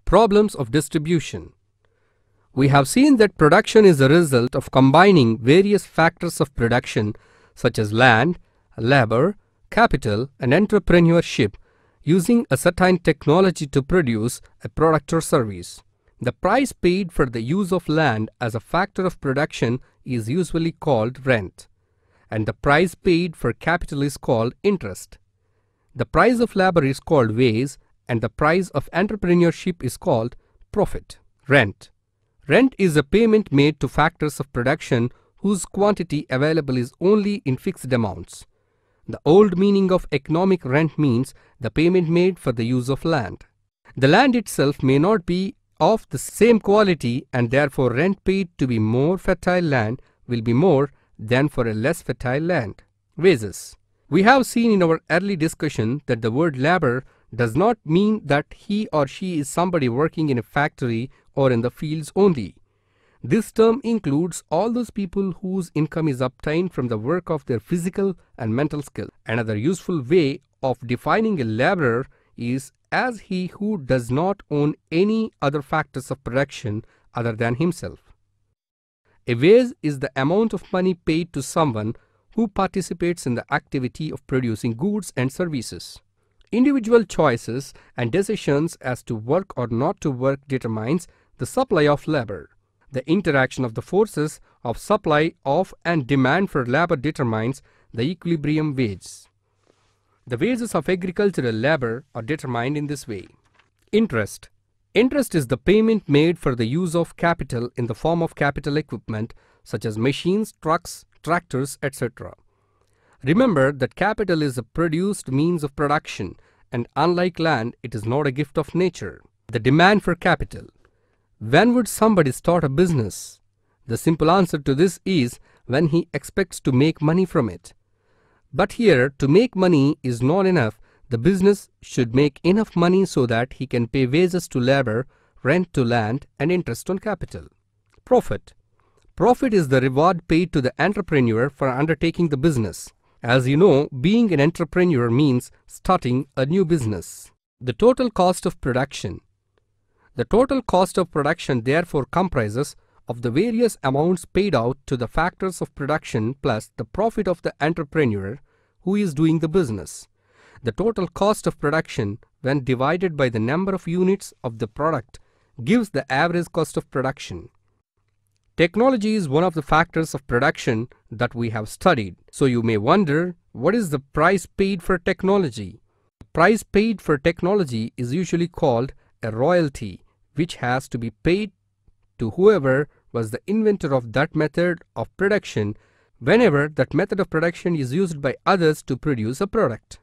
Problems of distribution. We have seen that production is the result of combining various factors of production such as land, labor, capital, and entrepreneurship using a certain technology to produce a product or service. The price paid for the use of land as a factor of production is usually called rent, and the price paid for capital is called interest. The price of labor is called wage, and the price of entrepreneurship is called profit. Rent. Rent is a payment made to factors of production whose quantity available is only in fixed amounts. The old meaning of economic rent means the payment made for the use of land. The land itself may not be of the same quality, and therefore rent paid to be more fertile land will be more than for a less fertile land. Wages. We have seen in our early discussion that the word labor does not mean that he or she is somebody working in a factory or in the fields only. This term includes all those people whose income is obtained from the work of their physical and mental skill. Another useful way of defining a laborer is as he who does not own any other factors of production other than himself. A wage is the amount of money paid to someone who participates in the activity of producing goods and services. Individual choices and decisions as to work or not to work determines the supply of labor. The interaction of the forces of supply of and demand for labor determines the equilibrium wage. The wages of agricultural labor are determined in this way. Interest. Interest is the payment made for the use of capital in the form of capital equipment such as machines, trucks, tractors, etc. Remember that capital is a produced means of production, and unlike land, it is not a gift of nature. The demand for capital. When would somebody start a business? The simple answer to this is when he expects to make money from it. But here, to make money is not enough. The business should make enough money so that he can pay wages to labor, rent to land, and interest on capital. Profit. Profit is the reward paid to the entrepreneur for undertaking the business. As you know, being an entrepreneur means starting a new business. The total cost of production. The total cost of production therefore comprises of the various amounts paid out to the factors of production plus the profit of the entrepreneur who is doing the business. The total cost of production when divided by the number of units of the product gives the average cost of production. Technology is one of the factors of production that we have studied. So you may wonder, what is the price paid for technology? The price paid for technology is usually called a royalty, which has to be paid to whoever was the inventor of that method of production whenever that method of production is used by others to produce a product.